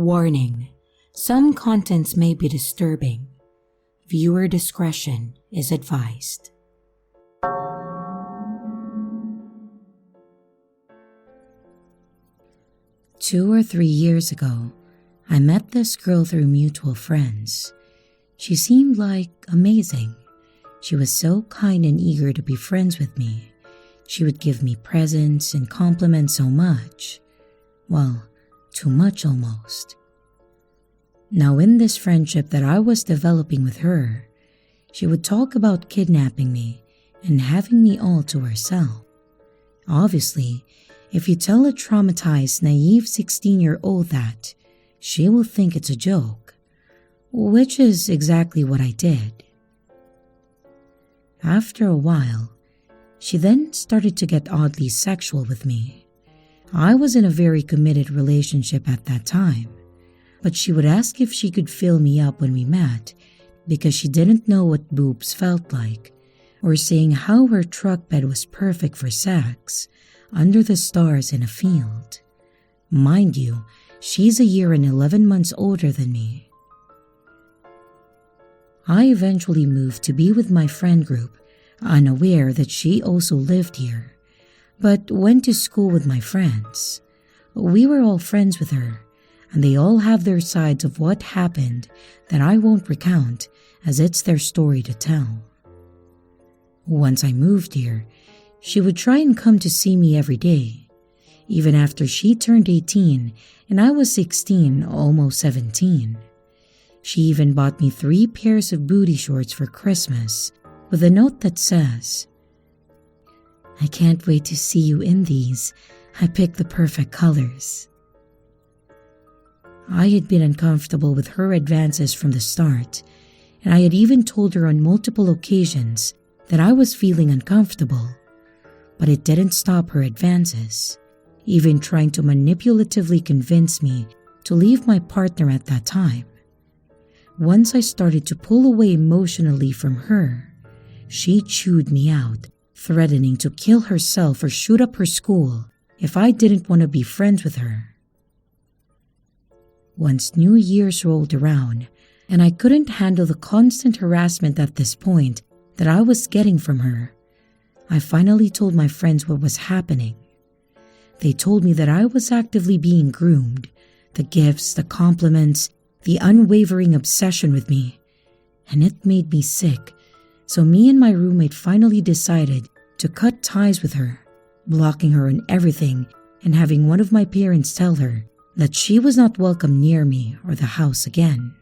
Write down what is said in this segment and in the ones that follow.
Warning: some contents may be disturbing. Viewer discretion is advised. Two or 3 years ago, I met this girl through mutual friends. She seemed like amazing. She was so kind and eager to be friends with me. She would give me presents and compliment so much. Well, too much almost. Now in this friendship that I was developing with her, she would talk about kidnapping me and having me all to herself. Obviously, if you tell a traumatized, naive 16-year-old that, she will think it's a joke, which is exactly what I did. After a while, she then started to get oddly sexual with me. I was in a very committed relationship at that time, but she would ask if she could fill me up when we met because she didn't know what boobs felt like, or saying how her truck bed was perfect for sex under the stars in a field. Mind you, she's a year and 11 months older than me. I eventually moved to be with my friend group, unaware that she also lived here, but went to school with my friends. We were all friends with her, and they all have their sides of what happened that I won't recount as it's their story to tell. Once I moved here, she would try and come to see me every day, even after she turned 18 and I was 16, almost 17. She even bought me 3 pairs of booty shorts for Christmas with a note that says, "I can't wait to see you in these. I picked the perfect colors." I had been uncomfortable with her advances from the start, and I had even told her on multiple occasions that I was feeling uncomfortable, but it didn't stop her advances, even trying to manipulatively convince me to leave my partner at that time. Once I started to pull away emotionally from her, she chewed me out, threatening to kill herself or shoot up her school if I didn't want to be friends with her. Once New Year's rolled around, and I couldn't handle the constant harassment at this point that I was getting from her, I finally told my friends what was happening. They told me that I was actively being groomed, the gifts, the compliments, the unwavering obsession with me, and it made me sick. So me and my roommate finally decided to cut ties with her, blocking her on everything and having one of my parents tell her that she was not welcome near me or the house again.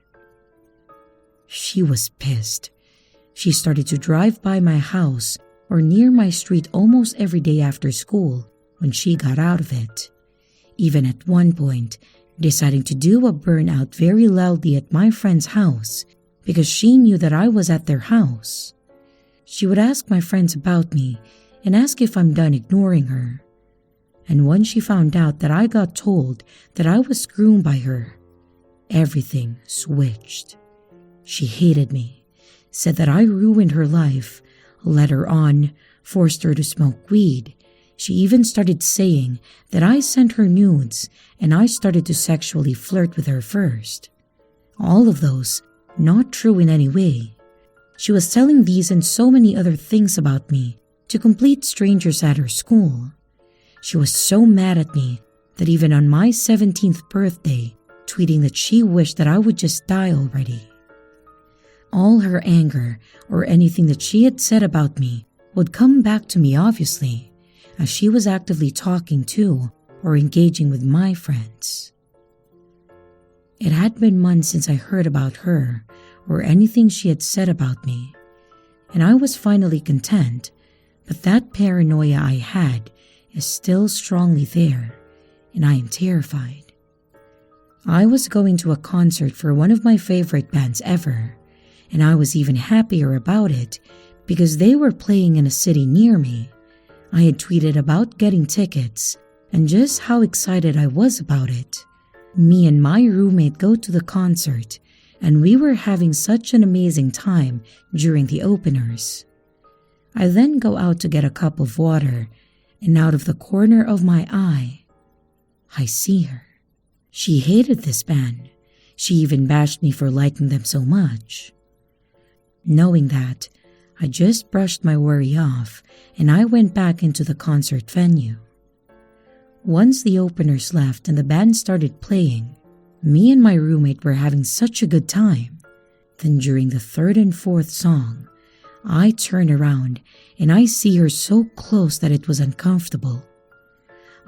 She was pissed. She started to drive by my house or near my street almost every day after school when she got out of it, even at one point deciding to do a burnout very loudly at my friend's house because she knew that I was at their house. She would ask my friends about me and ask if I'm done ignoring her. And when she found out that I got told that I was groomed by her, everything switched. She hated me, said that I ruined her life, led her on, forced her to smoke weed. She even started saying that I sent her nudes and I started to sexually flirt with her first. All of those not true in any way. She was telling these and so many other things about me to complete strangers at her school. She was so mad at me that even on my 17th birthday, tweeting that she wished that I would just die already. All her anger or anything that she had said about me would come back to me obviously, as she was actively talking to or engaging with my friends. It had been months since I heard about her or anything she had said about me, and I was finally content, but that paranoia I had is still strongly there, and I am terrified. I was going to a concert for one of my favorite bands ever, and I was even happier about it because they were playing in a city near me. I had tweeted about getting tickets and just how excited I was about it. Me and my roommate go to the concert, and we were having such an amazing time during the openers. I then go out to get a cup of water, and out of the corner of my eye, I see her. She hated this band. She even bashed me for liking them so much. Knowing that, I just brushed my worry off and I went back into the concert venue. Once the openers left and the band started playing, me and my roommate were having such a good time. Then during the third and fourth song, I turn around and I see her so close that it was uncomfortable.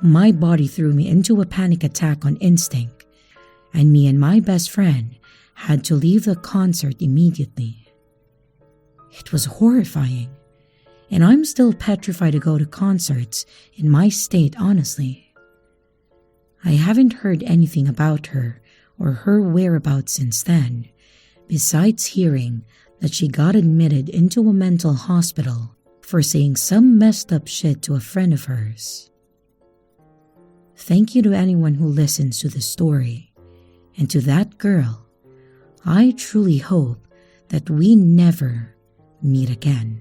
My body threw me into a panic attack on instinct, and me and my best friend had to leave the concert immediately. It was horrifying, and I'm still petrified to go to concerts in my state, honestly. I haven't heard anything about her or her whereabouts since then, besides hearing that she got admitted into a mental hospital for saying some messed up shit to a friend of hers. Thank you to anyone who listens to this story, and to that girl, I truly hope that we never meet again.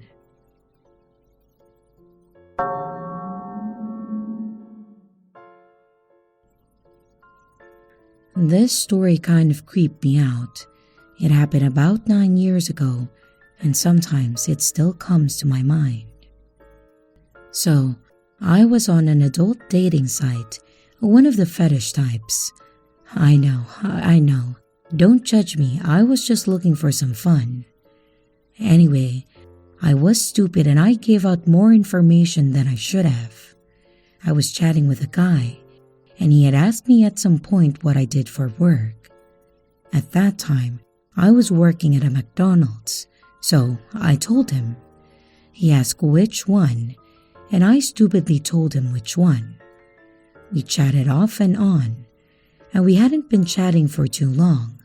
This story kind of creeped me out. It happened about 9 years ago, and sometimes it still comes to my mind. So, I was on an adult dating site, one of the fetish types. I know. Don't judge me, I was just looking for some fun. Anyway, I was stupid and I gave out more information than I should have. I was chatting with a guy, and he had asked me at some point what I did for work. At that time, I was working at a McDonald's, so I told him. He asked which one, and I stupidly told him which one. We chatted off and on, and we hadn't been chatting for too long.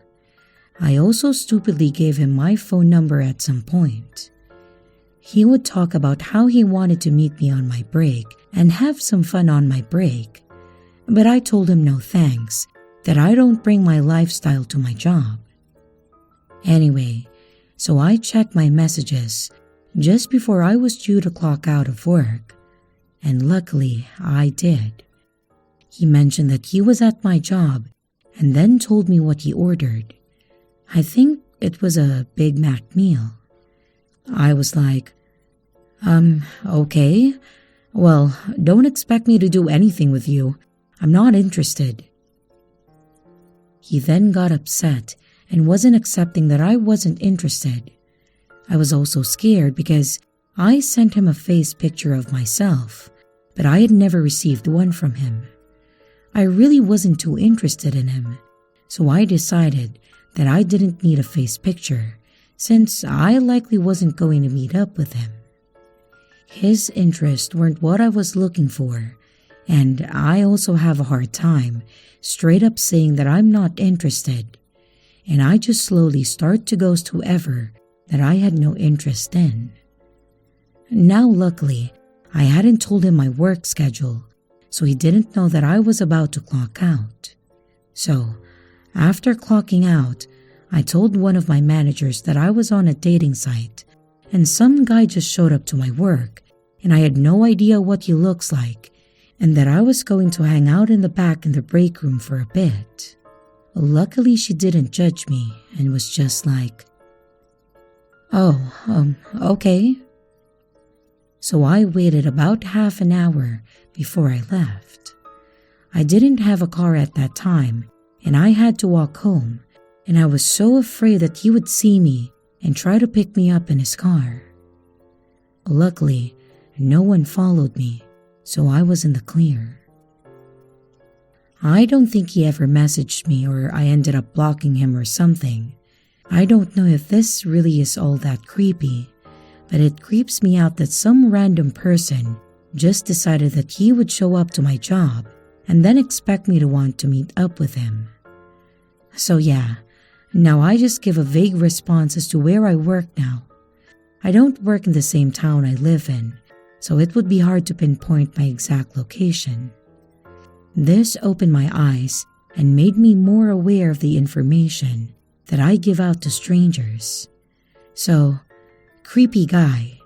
I also stupidly gave him my phone number at some point. He would talk about how he wanted to meet me on my break and have some fun on my break, but I told him no thanks, that I don't bring my lifestyle to my job. Anyway, so I checked my messages just before I was due to clock out of work, and luckily I did. He mentioned that he was at my job and then told me what he ordered. I think it was a Big Mac meal. I was like, okay. Well, don't expect me to do anything with you. I'm not interested. He then got upset and wasn't accepting that I wasn't interested. I was also scared because I sent him a face picture of myself, but I had never received one from him. I really wasn't too interested in him, so I decided that I didn't need a face picture since I likely wasn't going to meet up with him. His interests weren't what I was looking for, and I also have a hard time straight up saying that I'm not interested, and I just slowly start to ghost whoever that I had no interest in. Now luckily, I hadn't told him my work schedule, so he didn't know that I was about to clock out. So, after clocking out, I told one of my managers that I was on a dating site, and some guy just showed up to my work, and I had no idea what he looks like, and that I was going to hang out in the back in the break room for a bit. Luckily, she didn't judge me and was just like, okay. So I waited about half an hour before I left. I didn't have a car at that time, and I had to walk home, and I was so afraid that he would see me and try to pick me up in his car. Luckily, no one followed me, so I was in the clear. I don't think he ever messaged me or I ended up blocking him or something. I don't know if this really is all that creepy, but it creeps me out that some random person just decided that he would show up to my job and then expect me to want to meet up with him. So yeah, now I just give a vague response as to where I work now. I don't work in the same town I live in, so it would be hard to pinpoint my exact location. This opened my eyes and made me more aware of the information that I give out to strangers. So, creepy guy,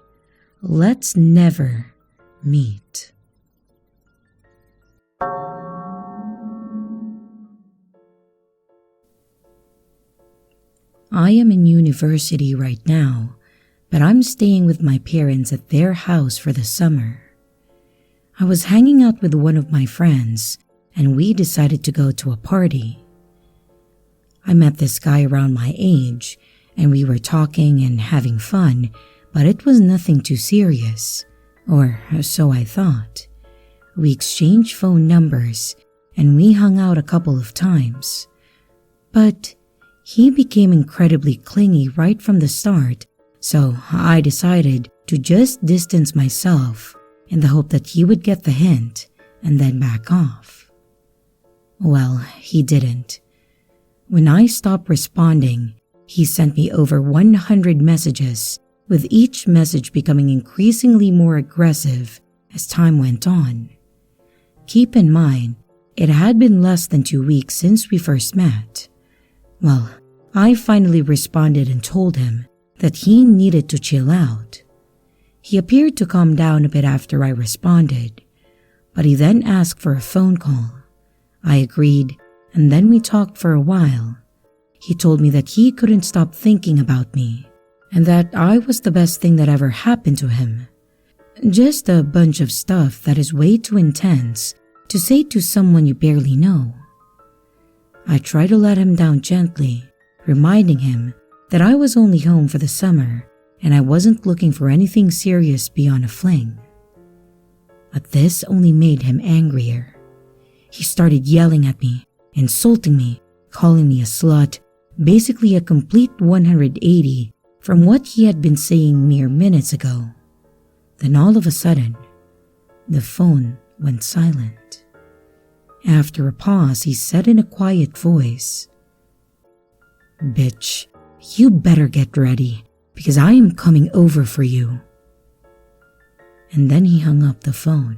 let's never meet. I am in university right now, but I'm staying with my parents at their house for the summer. I was hanging out with one of my friends and we decided to go to a party. I met this guy around my age and we were talking and having fun, but it was nothing too serious, or so I thought. We exchanged phone numbers and we hung out a couple of times. But he became incredibly clingy right from the start, so I decided to just distance myself in the hope that he would get the hint and then back off. Well, he didn't. When I stopped responding, he sent me over 100 messages, with each message becoming increasingly more aggressive as time went on. Keep in mind, it had been less than 2 weeks since we first met. Well, I finally responded and told him that he needed to chill out. He appeared to calm down a bit after I responded, but he then asked for a phone call. I agreed, and then we talked for a while. He told me that he couldn't stop thinking about me, and that I was the best thing that ever happened to him. Just a bunch of stuff that is way too intense to say to someone you barely know. I tried to let him down gently, reminding him that I was only home for the summer and I wasn't looking for anything serious beyond a fling. But this only made him angrier. He started yelling at me, insulting me, calling me a slut, basically a complete 180 from what he had been saying mere minutes ago. Then all of a sudden, the phone went silent. After a pause, he said in a quiet voice, "Bitch, you better get ready, because I am coming over for you." And then he hung up the phone.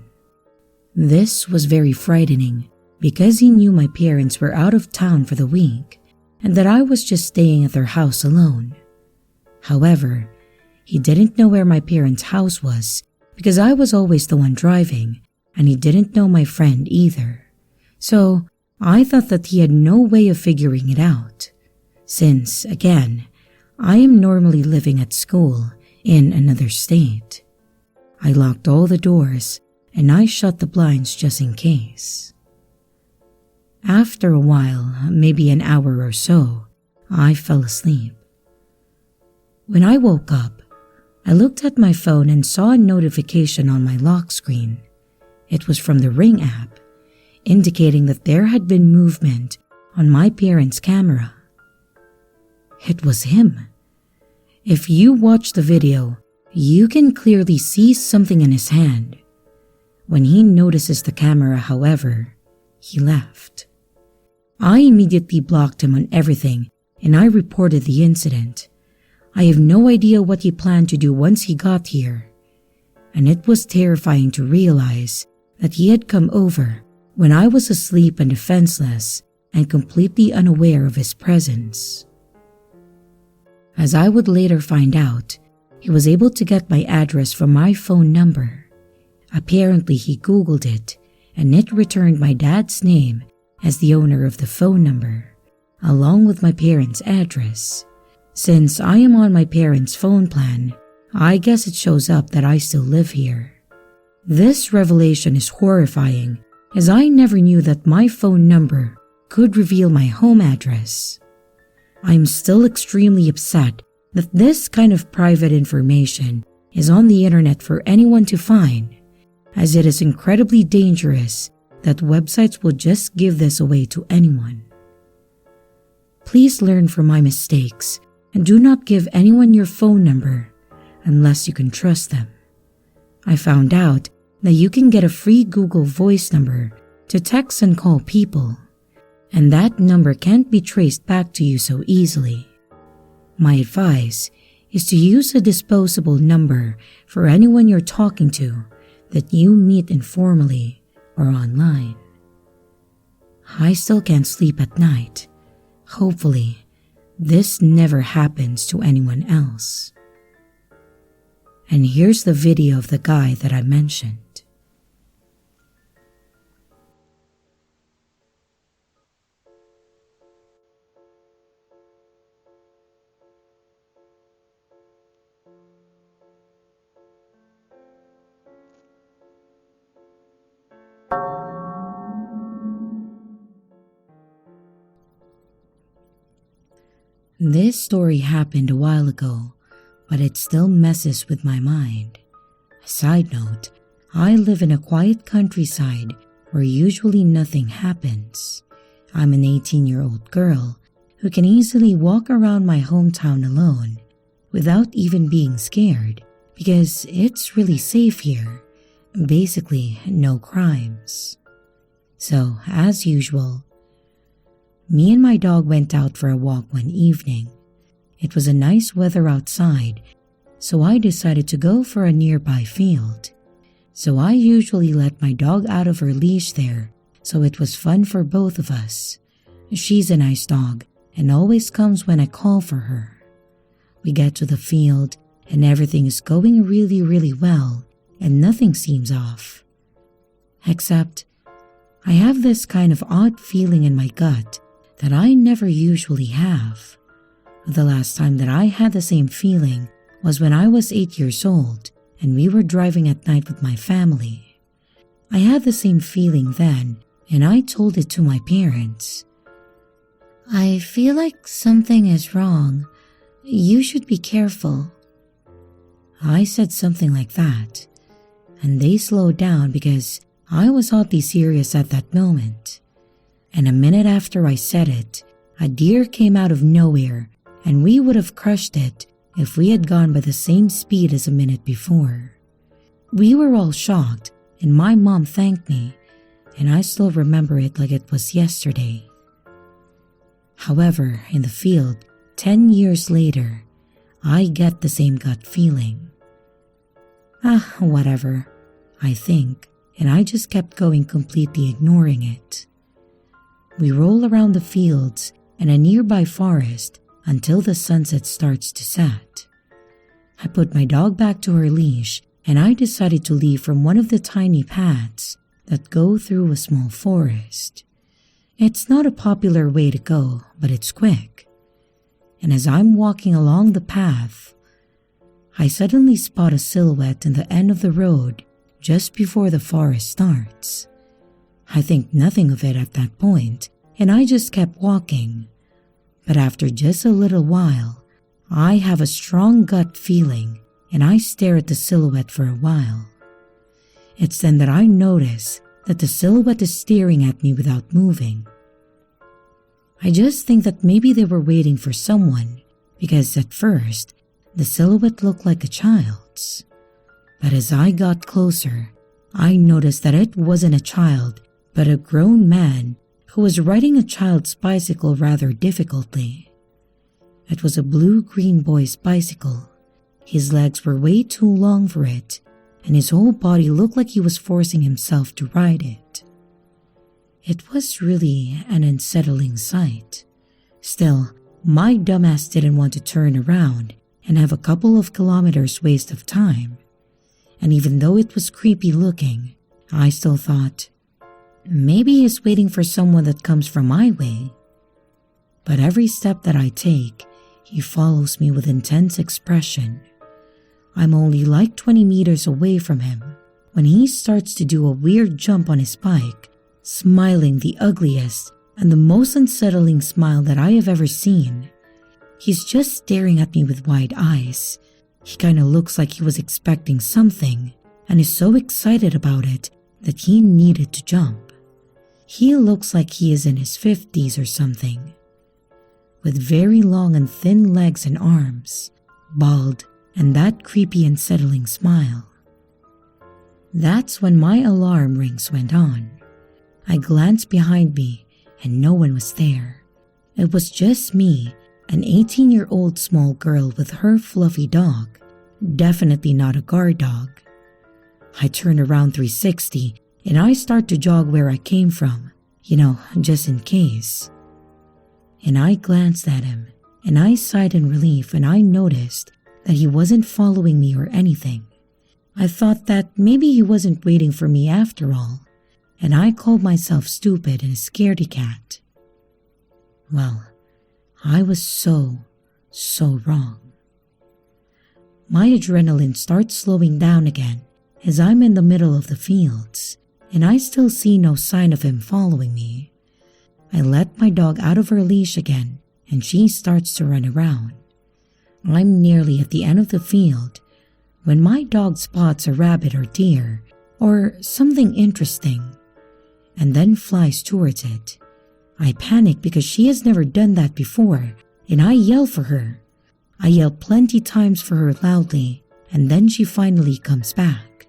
This was very frightening because he knew my parents were out of town for the week and that I was just staying at their house alone. However, he didn't know where my parents' house was because I was always the one driving, and he didn't know my friend either. So I thought that he had no way of figuring it out, since, again, I am normally living at school in another state. I locked all the doors and I shut the blinds just in case. After a while, maybe an hour or so, I fell asleep. When I woke up, I looked at my phone and saw a notification on my lock screen. It was from the Ring app, indicating that there had been movement on my parents' camera. It was him. If you watch the video, you can clearly see something in his hand. When he notices the camera, however, he left. I immediately blocked him on everything and I reported the incident. I have no idea what he planned to do once he got here, and it was terrifying to realize that he had come over when I was asleep and defenseless and completely unaware of his presence. As I would later find out, he was able to get my address from my phone number. Apparently he Googled it, and it returned my dad's name as the owner of the phone number, along with my parents' address. Since I am on my parents' phone plan, I guess it shows up that I still live here. This revelation is horrifying, as I never knew that my phone number could reveal my home address. I'm still extremely upset that this kind of private information is on the internet for anyone to find, as it is incredibly dangerous that websites will just give this away to anyone. Please learn from my mistakes and do not give anyone your phone number unless you can trust them. I found out that you can get a free Google Voice number to text and call people, and that number can't be traced back to you so easily. My advice is to use a disposable number for anyone you're talking to that you meet informally or online. I still can't sleep at night. Hopefully, this never happens to anyone else. And here's the video of the guy that I mentioned. This story happened a while ago, but it still messes with my mind. A side note, I live in a quiet countryside where usually nothing happens. I'm an 18-year-old girl who can easily walk around my hometown alone without even being scared because it's really safe here. Basically, no crimes. So, as usual, me and my dog went out for a walk one evening. It was a nice weather outside, so I decided to go for a nearby field. So I usually let my dog out of her leash there, so it was fun for both of us. She's a nice dog and always comes when I call for her. We get to the field and everything is going really well and nothing seems off. Except, I have this kind of odd feeling in my gut that I never usually have. The last time that I had the same feeling was when I was 8 years old and we were driving at night with my family. I had the same feeling then and I told it to my parents. I feel like something is wrong. You should be careful. I said something like that, and they slowed down because I was oddly serious at that moment. And a minute after I said it, a deer came out of nowhere and we would have crushed it if we had gone by the same speed as a minute before. We were all shocked and my mom thanked me, and I still remember it like it was yesterday. However, in the field, 10 years later, I get the same gut feeling. Whatever, I think, and I just kept going, completely ignoring it. We roll around the fields and a nearby forest until the sunset starts to set. I put my dog back to her leash and I decided to leave from one of the tiny paths that go through a small forest. It's not a popular way to go, but it's quick. And as I'm walking along the path, I suddenly spot a silhouette in the end of the road just before the forest starts. I think nothing of it at that point, and I just kept walking. But after just a little while, I have a strong gut feeling and I stare at the silhouette for a while. It's then that I notice that the silhouette is staring at me without moving. I just think that maybe they were waiting for someone because at first, the silhouette looked like a child's. But as I got closer, I noticed that it wasn't a child, but a grown man who was riding a child's bicycle rather difficultly. It was a blue-green boy's bicycle. His legs were way too long for it, and his whole body looked like he was forcing himself to ride it. It was really an unsettling sight. Still, my dumbass didn't want to turn around and have a couple of kilometers waste of time. And even though it was creepy looking, I still thought, maybe he's waiting for someone that comes from my way. But every step that I take, he follows me with intense expression. I'm only like 20 meters away from him when he starts to do a weird jump on his bike, smiling the ugliest and the most unsettling smile that I have ever seen. He's just staring at me with wide eyes. He kinda looks like he was expecting something and is so excited about it that he needed to jump. He looks like he is in his 50s or something, with very long and thin legs and arms, bald, and that creepy unsettling smile. That's when my alarm rings went on. I glanced behind me and no one was there. It was just me, an 18-year-old small girl with her fluffy dog, definitely not a guard dog. I turn around 360 and I start to jog where I came from, just in case. And I glanced at him and I sighed in relief and I noticed that he wasn't following me or anything. I thought that maybe he wasn't waiting for me after all, and I called myself stupid and a scaredy cat. Well, I was so wrong. My adrenaline starts slowing down again as I'm in the middle of the fields, and I still see no sign of him following me. I let my dog out of her leash again and she starts to run around. I'm nearly at the end of the field when my dog spots a rabbit or deer or something interesting and then flies towards it. I panic because she has never done that before, and I yell for her. I yell plenty times for her loudly, and then she finally comes back.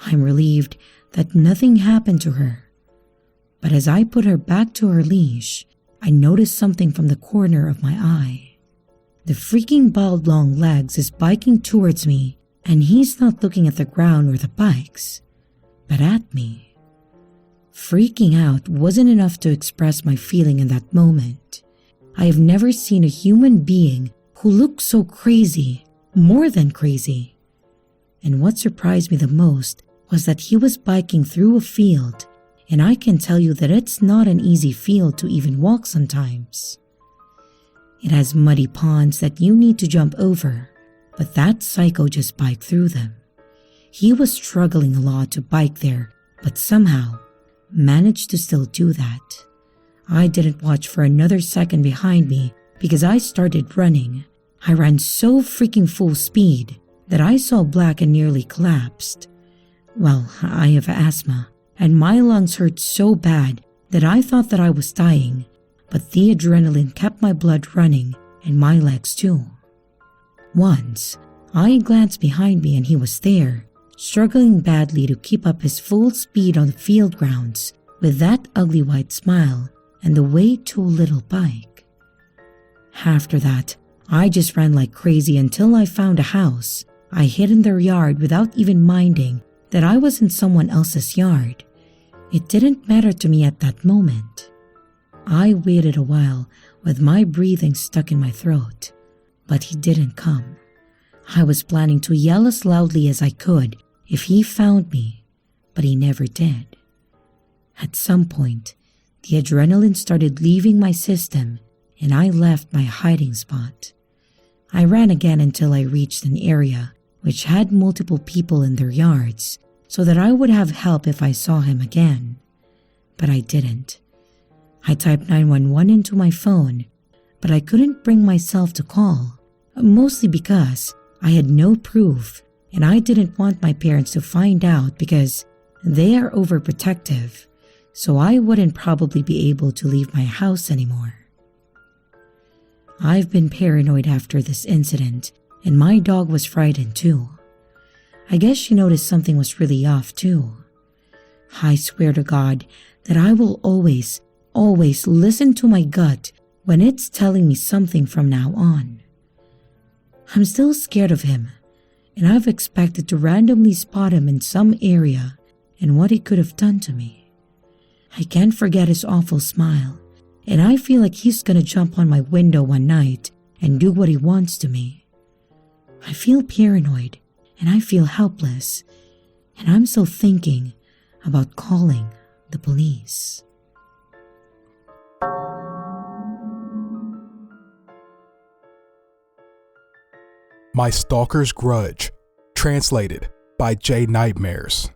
I'm relieved that nothing happened to her. But as I put her back to her leash, I notice something from the corner of my eye. The freaking bald long legs is biking towards me, and he's not looking at the ground or the bikes, but at me. Freaking out wasn't enough to express my feeling in that moment. I have never seen a human being who looked so crazy, more than crazy. And what surprised me the most was that he was biking through a field, and I can tell you that it's not an easy field to even walk sometimes. It has muddy ponds that you need to jump over, but that psycho just biked through them. He was struggling a lot to bike there, but somehow managed to still do that. I didn't watch for another second behind me because I started running. I ran so freaking full speed that I saw black and nearly collapsed. Well, I have asthma, and my lungs hurt so bad that I thought that I was dying, but the adrenaline kept my blood running and my legs too. Once, I glanced behind me and he was there, struggling badly to keep up his full speed on the field grounds with that ugly white smile and the way too little bike. After that, I just ran like crazy until I found a house. I hid in their yard without even minding that I was in someone else's yard. It didn't matter to me at that moment. I waited a while with my breathing stuck in my throat, but he didn't come. I was planning to yell as loudly as I could if he found me, but he never did. At some point, the adrenaline started leaving my system and I left my hiding spot. I ran again until I reached an area which had multiple people in their yards so that I would have help if I saw him again. But I didn't. I typed 911 into my phone, but I couldn't bring myself to call, mostly because I had no proof and I didn't want my parents to find out because they are overprotective, so I wouldn't probably be able to leave my house anymore. I've been paranoid after this incident, and my dog was frightened too. I guess she noticed something was really off too. I swear to God that I will always listen to my gut when it's telling me something from now on. I'm still scared of him, and I've expected to randomly spot him in some area and what he could have done to me. I can't forget his awful smile, and I feel like he's gonna jump on my window one night and do what he wants to me. I feel paranoid, and I feel helpless, and I'm still thinking about calling the police. My Stalker's Grudge, translated by J. Nightmares.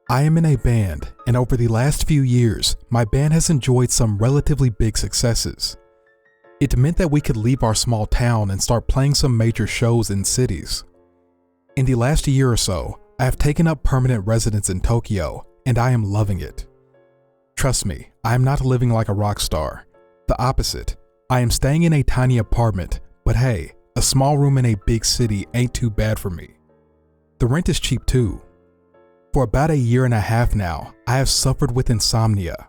I am in a band, and over the last few years, my band has enjoyed some relatively big successes. It meant that we could leave our small town and start playing some major shows in cities. In the last year or so, I have taken up permanent residence in Tokyo, and I am loving it. Trust me, I am not living like a rock star. The opposite. I am staying in a tiny apartment, but hey, a small room in a big city ain't too bad for me. The rent is cheap too. For about a year and a half now, I have suffered with insomnia.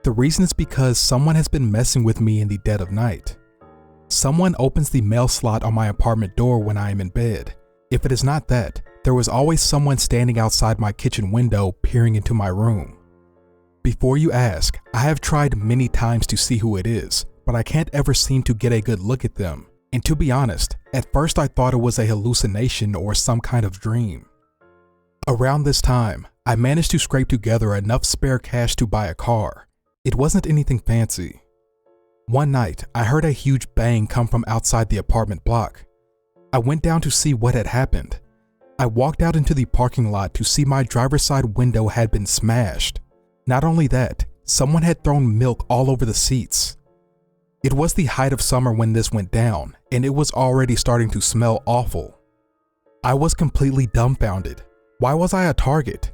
The reason is because someone has been messing with me in the dead of night. Someone opens the mail slot on my apartment door when I am in bed. If it is not that, there was always someone standing outside my kitchen window peering into my room. Before you ask, I have tried many times to see who it is, but I can't ever seem to get a good look at them. And to be honest, at first I thought it was a hallucination or some kind of dream. Around this time, I managed to scrape together enough spare cash to buy a car. It wasn't anything fancy. One night, I heard a huge bang come from outside the apartment block. I went down to see what had happened. I walked out into the parking lot to see my driver's side window had been smashed. Not only that, someone had thrown milk all over the seats. It was the height of summer when this went down, and it was already starting to smell awful. I was completely dumbfounded. Why was I a target?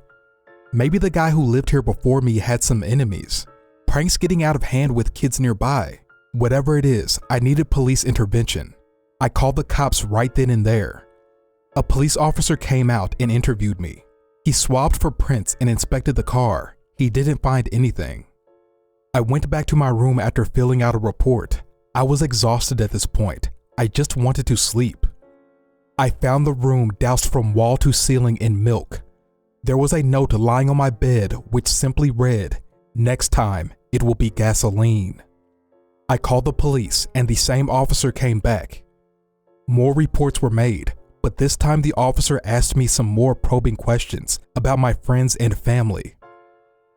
Maybe the guy who lived here before me had some enemies. Pranks getting out of hand with kids nearby. Whatever it is, I needed police intervention. I called the cops right then and there. A police officer came out and interviewed me. He swabbed for prints and inspected the car. He didn't find anything. I went back to my room after filling out a report. I was exhausted at this point. I just wanted to sleep. I found the room doused from wall to ceiling in milk. There was a note lying on my bed which simply read, "Next time, it will be gasoline." I called the police and the same officer came back. More reports were made, but this time the officer asked me some more probing questions about my friends and family.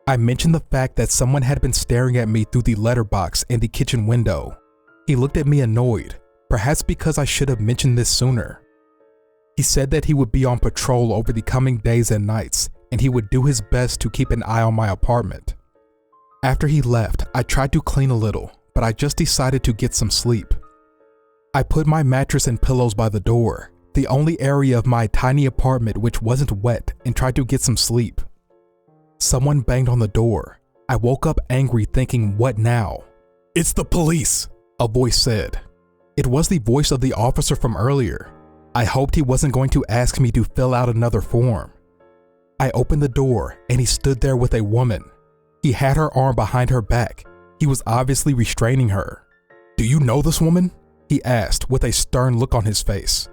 I mentioned the fact that someone had been staring at me through the letterbox and the kitchen window. He looked at me annoyed, perhaps because I should have mentioned this sooner. He said that he would be on patrol over the coming days and nights, and he would do his best to keep an eye on my apartment. After he left, I tried to clean a little, but I just decided to get some sleep. I put my mattress and pillows by the door, the only area of my tiny apartment which wasn't wet, and tried to get some sleep. Someone banged on the door. I woke up angry thinking, what now? "It's the police," a voice said. It was the voice of the officer from earlier. I hoped he wasn't going to ask me to fill out another form. I opened the door and he stood there with a woman. He had her arm behind her back. He was obviously restraining her. "Do you know this woman?" he asked with a stern look on his face.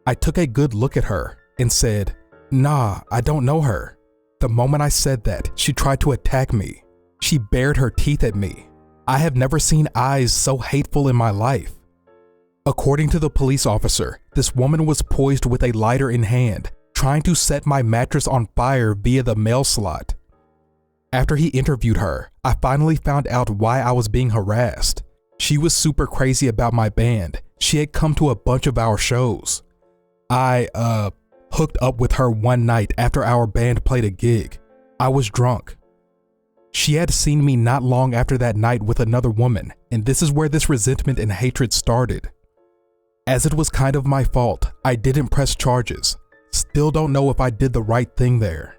I took a good look at her and said, "Nah, I don't know her." The moment I said that, she tried to attack me. She bared her teeth at me. I have never seen eyes so hateful in my life. According to the police officer, this woman was poised with a lighter in hand, trying to set my mattress on fire via the mail slot. After he interviewed her, I finally found out why I was being harassed. She was super crazy about my band. She had come to a bunch of our shows. I, hooked up with her one night after our band played a gig. I was drunk. She had seen me not long after that night with another woman, and this is where this resentment and hatred started. As it was kind of my fault, I didn't press charges. Still don't know if I did the right thing there.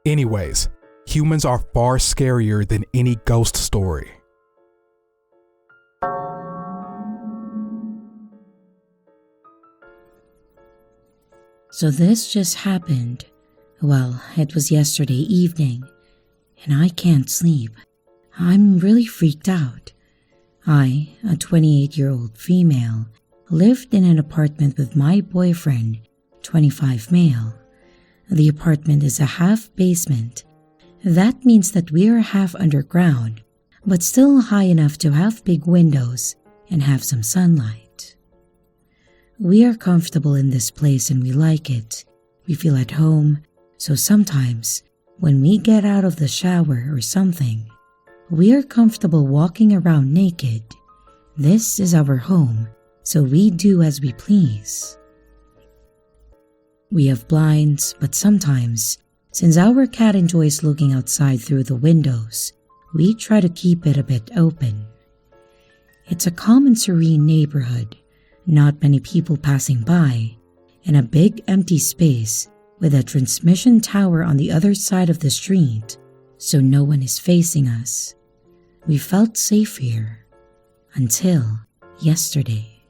Anyways, humans are far scarier than any ghost story. So this just happened. Well, it was yesterday evening, and I can't sleep. I'm really freaked out. I, a 28-year-old female, lived in an apartment with my boyfriend, 25 male. The apartment is a half basement. That means that we are half underground, but still high enough to have big windows and have some sunlight. We are comfortable in this place and we like it. We feel at home, so sometimes when we get out of the shower or something, we are comfortable walking around naked. This is our home, so we do as we please. We have blinds, but sometimes, since our cat enjoys looking outside through the windows, we try to keep it a bit open. It's a calm and serene neighborhood, not many people passing by, and a big empty space with a transmission tower on the other side of the street, so no one is facing us. We felt safe here, until yesterday.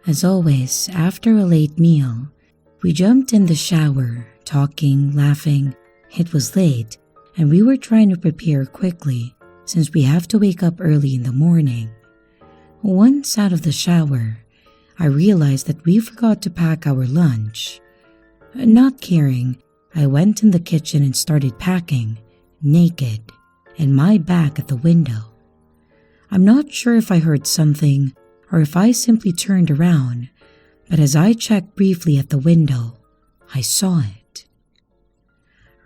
As always, after a late meal, we jumped in the shower, talking, laughing. It was late, and we were trying to prepare quickly since we have to wake up early in the morning. Once out of the shower, I realized that we forgot to pack our lunch. Not caring, I went in the kitchen and started packing, naked, and my back at the window. I'm not sure if I heard something or if I simply turned around, but as I checked briefly at the window, I saw it.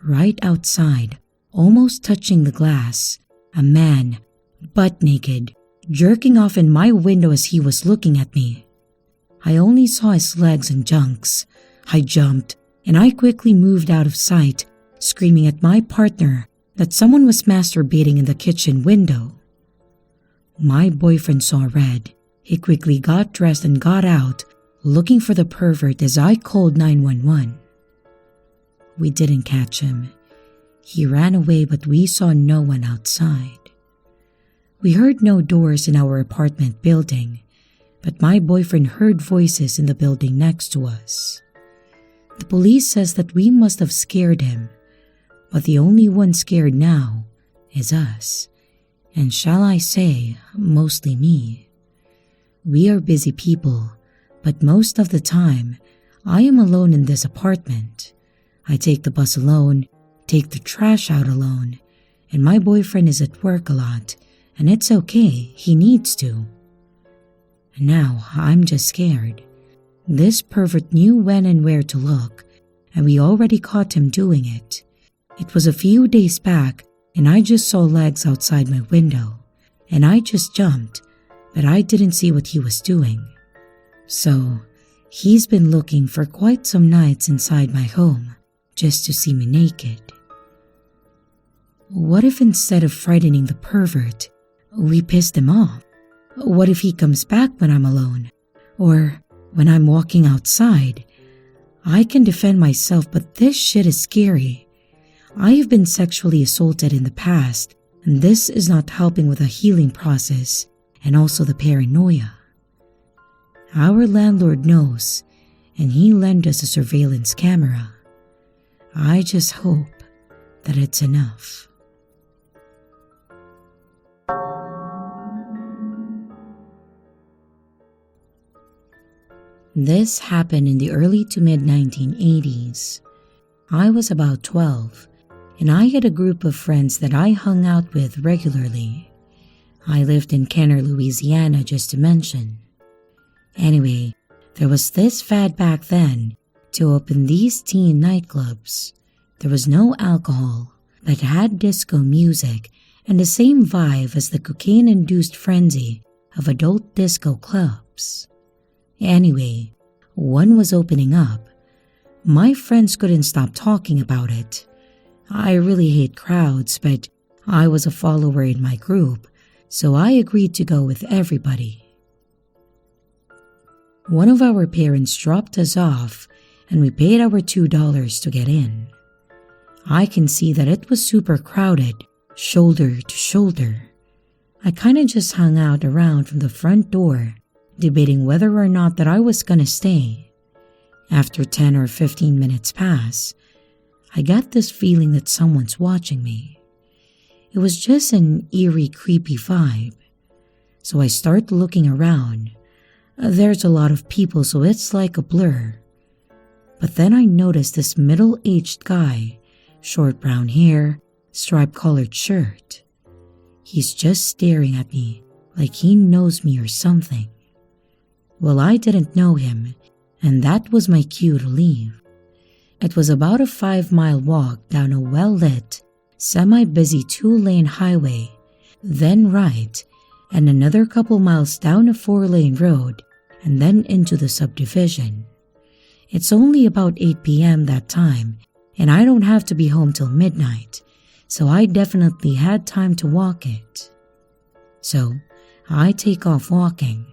Right outside, almost touching the glass, a man, butt naked, jerking off in my window as he was looking at me. I only saw his legs and junks. I jumped, and I quickly moved out of sight, screaming at my partner that someone was masturbating in the kitchen window. My boyfriend saw red. He quickly got dressed and got out, looking for the pervert as I called 911. We didn't catch him. He ran away, but we saw no one outside. We heard no doors in our apartment building, but my boyfriend heard voices in the building next to us. The police says that we must have scared him, but the only one scared now is us, and shall I say, mostly me. We are busy people, but most of the time, I am alone in this apartment. I take the bus alone, take the trash out alone, and my boyfriend is at work a lot, and it's okay, he needs to. And now, I'm just scared. This pervert knew when and where to look, and we already caught him doing it. It was a few days back, and I just saw legs outside my window, and I just jumped, but I didn't see what he was doing. So, he's been looking for quite some nights inside my home, just to see me naked. What if instead of frightening the pervert, we pissed him off? What if he comes back when I'm alone? Or when I'm walking outside? I can defend myself, but this shit is scary. I have been sexually assaulted in the past, and this is not helping with the healing process and also the paranoia. Our landlord knows, and he lent us a surveillance camera. I just hope that it's enough. This happened in the early to mid-1980s. I was about 12, and I had a group of friends that I hung out with regularly. I lived in Kenner, Louisiana, just to mention. Anyway, there was this fad back then to open these teen nightclubs. There was no alcohol, but had disco music and the same vibe as the cocaine-induced frenzy of adult disco clubs. Anyway, one was opening up. My friends couldn't stop talking about it. I really hate crowds, but I was a follower in my group, so I agreed to go with everybody. One of our parents dropped us off, and we paid our $2 to get in. I can see that it was super crowded, shoulder to shoulder. I kinda just hung out around from the front door, debating whether or not that I was gonna stay. After 10 or 15 minutes pass, I got this feeling that someone's watching me. It was just an eerie, creepy vibe. So I start looking around. There's a lot of people, so it's like a blur. But then I noticed this middle-aged guy, short brown hair, striped-collared shirt. He's just staring at me like he knows me or something. Well, I didn't know him, and that was my cue to leave. It was about a 5-mile walk down a well-lit, semi-busy 2-lane highway, then right, and another couple miles down a 4-lane road, and then into the subdivision. It's only about 8 p.m. that time, and I don't have to be home till midnight, so I definitely had time to walk it. So, I take off walking.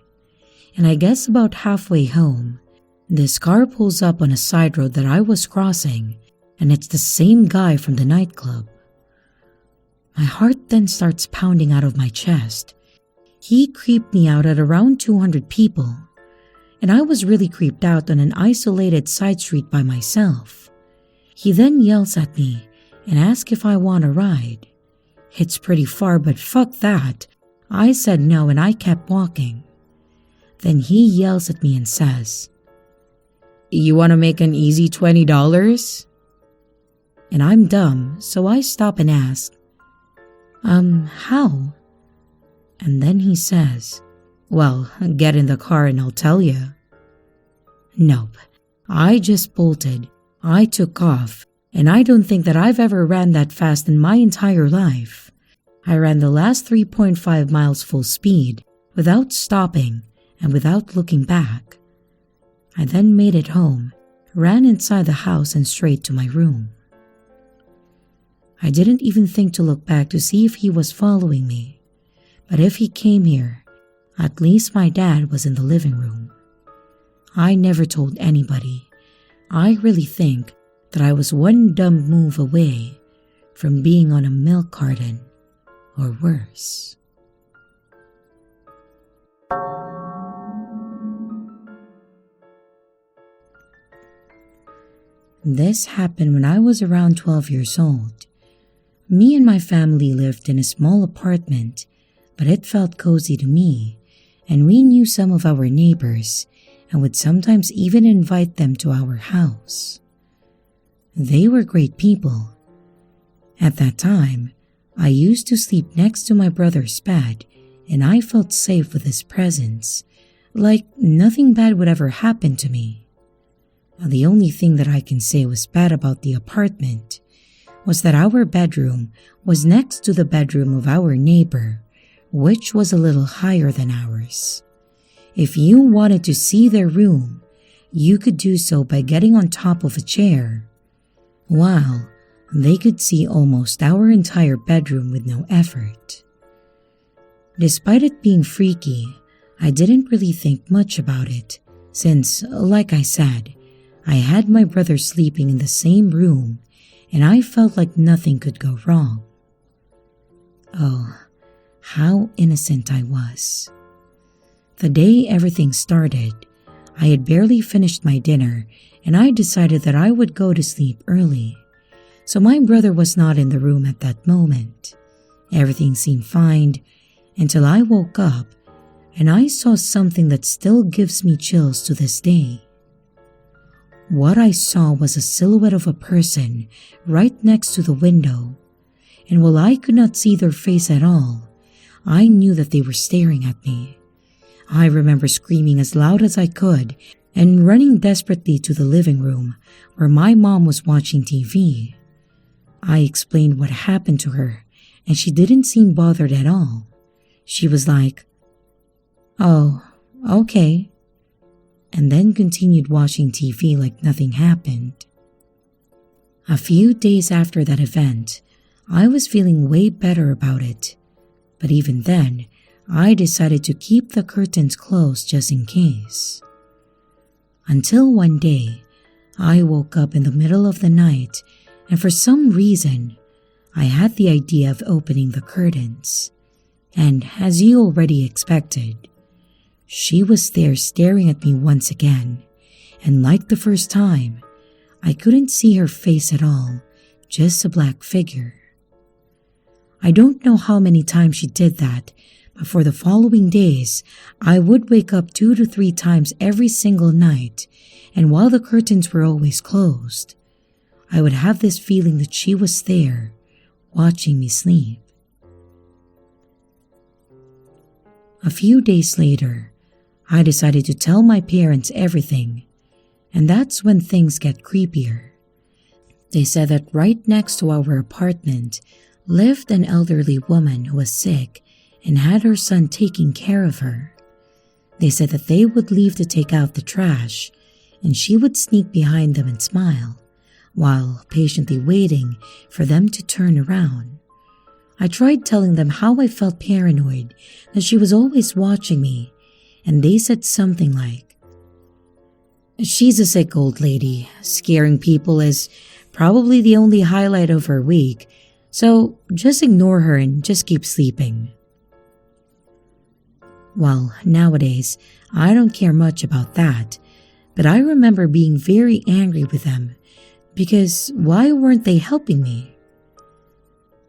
And I guess about halfway home, this car pulls up on a side road that I was crossing, and it's the same guy from the nightclub. My heart then starts pounding out of my chest. He creeped me out at around 200 people, and I was really creeped out on an isolated side street by myself. He then yells at me and asks if I want a ride. It's pretty far, but fuck that. I said no and I kept walking. Then he yells at me and says, "You want to make an easy $20? And I'm dumb, so I stop and ask, how? And then he says, "Well, get in the car and I'll tell you." Nope, I just bolted. I took off, and I don't think that I've ever ran that fast in my entire life. I ran the last 3.5 miles full speed, without stopping, and without looking back. I then made it home, ran inside the house and straight to my room. I didn't even think to look back to see if he was following me, but if he came here, at least my dad was in the living room. I never told anybody. I really think that I was one dumb move away from being on a milk carton or worse. This happened when I was around 12 years old. Me and my family lived in a small apartment, but it felt cozy to me, and we knew some of our neighbors and would sometimes even invite them to our house. They were great people. At that time, I used to sleep next to my brother's bed, and I felt safe with his presence, like nothing bad would ever happen to me. The only thing that I can say was bad about the apartment was that our bedroom was next to the bedroom of our neighbor, which was a little higher than ours. If you wanted to see their room, you could do so by getting on top of a chair, while they could see almost our entire bedroom with no effort. Despite it being freaky, I didn't really think much about it since, like I said, I had my brother sleeping in the same room and I felt like nothing could go wrong. Oh, how innocent I was. The day everything started, I had barely finished my dinner and I decided that I would go to sleep early. So my brother was not in the room at that moment. Everything seemed fine until I woke up and I saw something that still gives me chills to this day. What I saw was a silhouette of a person right next to the window, and while I could not see their face at all, I knew that they were staring at me. I remember screaming as loud as I could and running desperately to the living room where my mom was watching TV. I explained what happened to her, and she didn't seem bothered at all. She was like, "Oh, okay," and then continued watching TV like nothing happened. A few days after that event, I was feeling way better about it, but even then, I decided to keep the curtains closed just in case. Until one day, I woke up in the middle of the night and for some reason, I had the idea of opening the curtains. And as you already expected, she was there staring at me once again, and like the first time, I couldn't see her face at all, just a black figure. I don't know how many times she did that, but for the following days, I would wake up 2 to 3 times every single night, and while the curtains were always closed, I would have this feeling that she was there, watching me sleep. A few days later, I decided to tell my parents everything, and that's when things get creepier. They said that right next to our apartment lived an elderly woman who was sick and had her son taking care of her. They said that they would leave to take out the trash, and she would sneak behind them and smile, while patiently waiting for them to turn around. I tried telling them how I felt paranoid, that she was always watching me, and they said something like, "She's a sick old lady. Scaring people is probably the only highlight of her week, so just ignore her and just keep sleeping." Well, nowadays, I don't care much about that, but I remember being very angry with them because why weren't they helping me?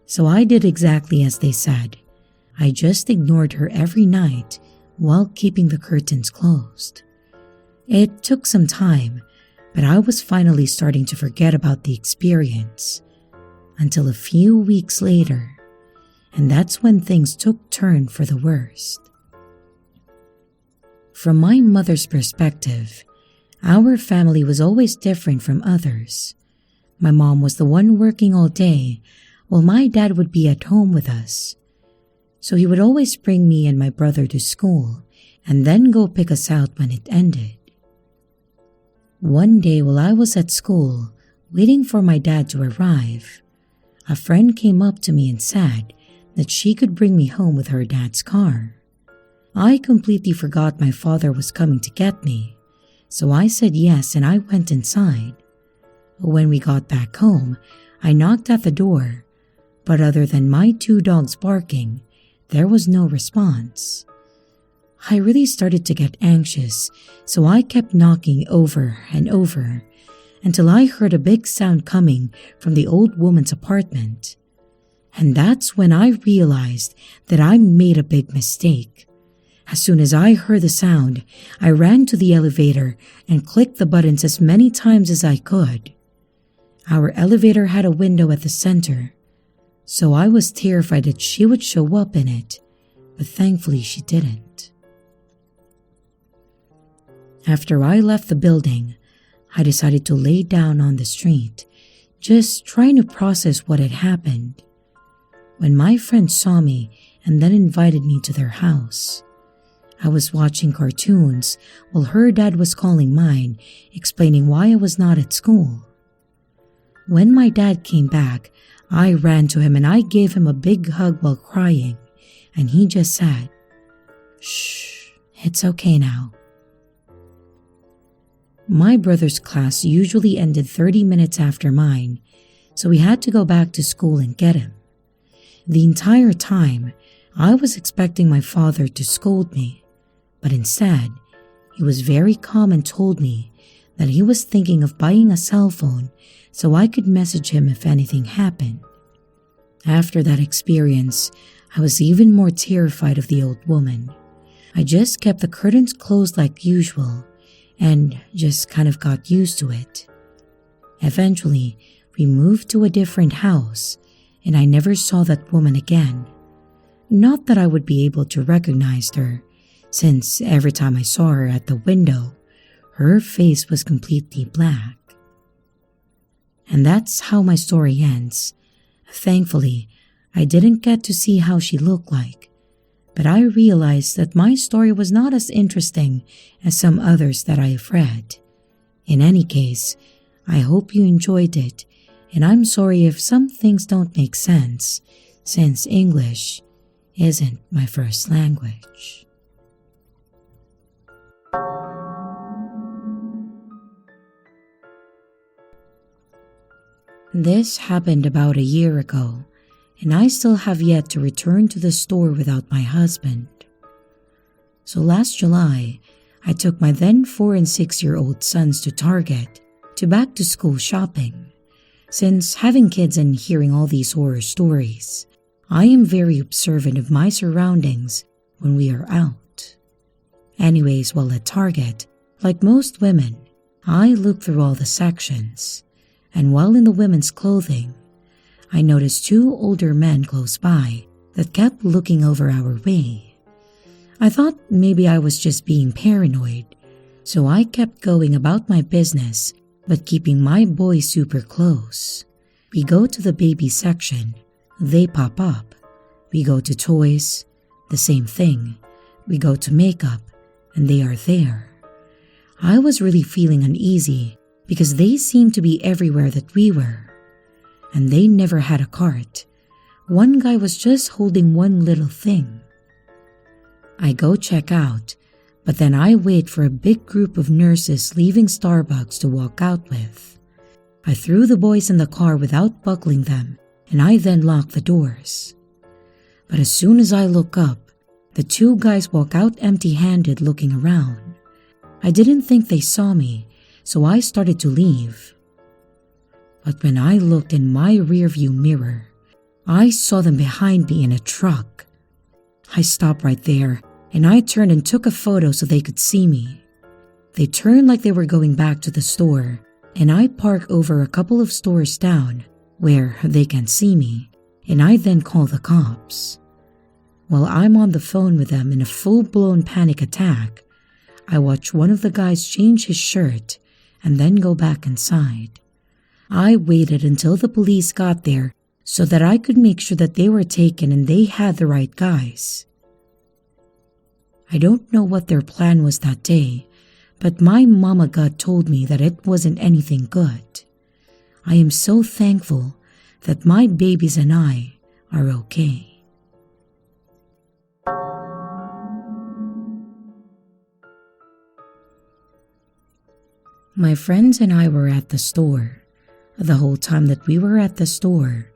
So I did exactly as they said. I just ignored her every night while keeping the curtains closed. It took some time, but I was finally starting to forget about the experience until a few weeks later, and that's when things took turn for the worst. From my mother's perspective, our family was always different from others. My mom was the one working all day, while my dad would be at home with us. So he would always bring me and my brother to school and then go pick us out when it ended. One day while I was at school, waiting for my dad to arrive, a friend came up to me and said that she could bring me home with her dad's car. I completely forgot my father was coming to get me, so I said yes and I went inside. When we got back home, I knocked at the door, but other than my 2 dogs barking, there was no response. I really started to get anxious, so I kept knocking over and over until I heard a big sound coming from the old woman's apartment. And that's when I realized that I made a big mistake. As soon as I heard the sound, I ran to the elevator and clicked the buttons as many times as I could. Our elevator had a window at the center, so I was terrified that she would show up in it, but thankfully she didn't. After I left the building, I decided to lay down on the street, just trying to process what had happened. When my friends saw me and then invited me to their house, I was watching cartoons while her dad was calling mine, explaining why I was not at school. When my dad came back, I ran to him and I gave him a big hug while crying, and he just said, "Shh, it's okay now." My brother's class usually ended 30 minutes after mine, so we had to go back to school and get him. The entire time, I was expecting my father to scold me, but instead, he was very calm and told me that he was thinking of buying a cell phone so I could message him if anything happened. After that experience, I was even more terrified of the old woman. I just kept the curtains closed like usual and just kind of got used to it. Eventually, we moved to a different house and I never saw that woman again. Not that I would be able to recognize her, since every time I saw her at the window, her face was completely black. And that's how my story ends. Thankfully, I didn't get to see how she looked like, but I realized that my story was not as interesting as some others that I have read. In any case, I hope you enjoyed it, and I'm sorry if some things don't make sense, since English isn't my first language. This happened about a year ago, and I still have yet to return to the store without my husband. So last July, I took my then 4 and 6-year-old sons to Target to back-to-school shopping. Since having kids and hearing all these horror stories, I am very observant of my surroundings when we are out. Anyways, while at Target, like most women, I look through all the sections, and while in the women's clothing, I noticed 2 older men close by that kept looking over our way. I thought maybe I was just being paranoid, so I kept going about my business but keeping my boys super close. We go to the baby section, they pop up. We go to toys, the same thing. We go to makeup, and they are there. I was really feeling uneasy because they seemed to be everywhere that we were. And they never had a cart. One guy was just holding one little thing. I go check out, but then I wait for a big group of nurses leaving Starbucks to walk out with. I threw the boys in the car without buckling them, and I then locked the doors. But as soon as I look up, the 2 guys walk out empty-handed looking around. I didn't think they saw me, so I started to leave. But when I looked in my rearview mirror, I saw them behind me in a truck. I stopped right there, and I turned and took a photo so they could see me. They turned like they were going back to the store, and I park over a couple of stores down where they can see me, and I then call the cops. While I'm on the phone with them in a full-blown panic attack, I watch one of the guys change his shirt and then go back inside. I waited until the police got there so that I could make sure that they were taken and they had the right guys. I don't know what their plan was that day, but my mama gut told me that it wasn't anything good. I am so thankful that my babies and I are okay. My friends and I were at the store. The whole time that we were at the store,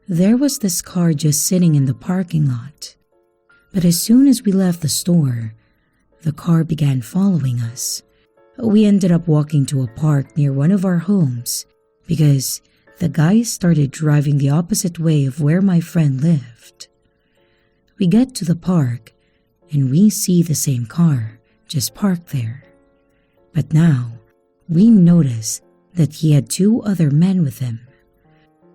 there was this car just sitting in the parking lot. But as soon as we left the store, the car began following us. We ended up walking to a park near one of our homes because the guy started driving the opposite way of where my friend lived. We get to the park and we see the same car just parked there. But now, we notice that he had two other men with him.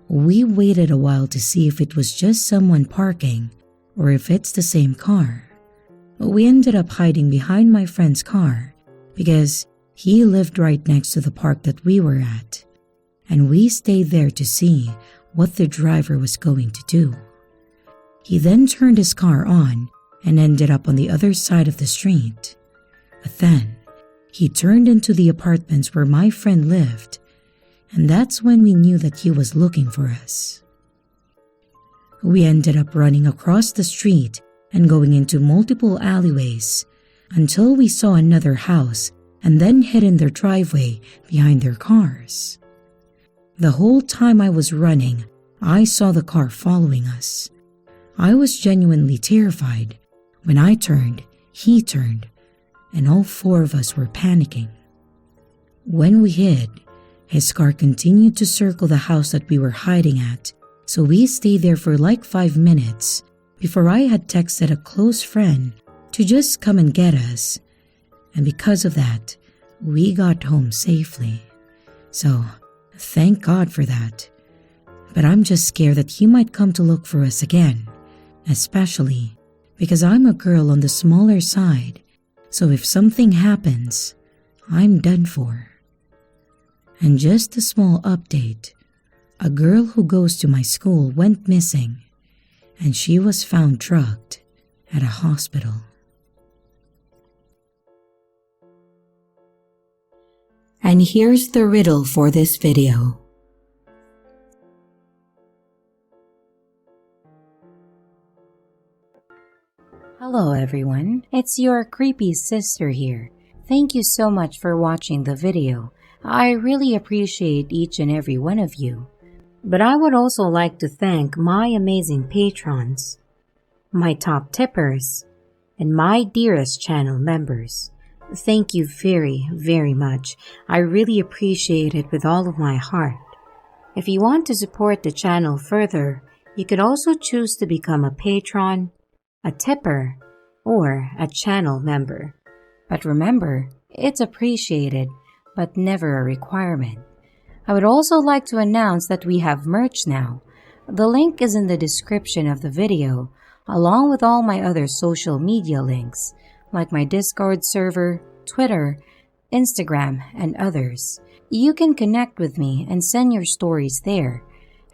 We waited a while to see if it was just someone parking or if it's the same car. We ended up hiding behind my friend's car because he lived right next to the park that we were at, and we stayed there to see what the driver was going to do. He then turned his car on and ended up on the other side of the street. But then, he turned into the apartments where my friend lived, and that's when we knew that he was looking for us. We ended up running across the street and going into multiple alleyways until we saw another house and then hid in their driveway behind their cars. The whole time I was running, I saw the car following us. I was genuinely terrified. When I turned, he turned, and all four of us were panicking. When we hid, his car continued to circle the house that we were hiding at, so we stayed there for like 5 minutes before I had texted a close friend to just come and get us. And because of that, we got home safely. So, thank God for that. But I'm just scared that he might come to look for us again, especially because I'm a girl on the smaller side. So if something happens, I'm done for. And just a small update, a girl who goes to my school went missing, and she was found drugged at a hospital. And here's the riddle for this video. Hello everyone, it's your creepy sister here. Thank you so much for watching the video. I really appreciate each and every one of you. But I would also like to thank my amazing patrons, my top tippers, and my dearest channel members. Thank you very, very much. I really appreciate it with all of my heart. If you want to support the channel further, you could also choose to become a patron, a tipper, or a channel member. But remember, it's appreciated, but never a requirement. I would also like to announce that we have merch now. The link is in the description of the video, along with all my other social media links, like my Discord server, Twitter, Instagram, and others. You can connect with me and send your stories there.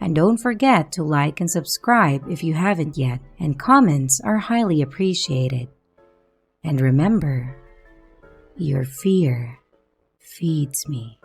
And don't forget to like and subscribe if you haven't yet, and comments are highly appreciated. And remember, your fear feeds me.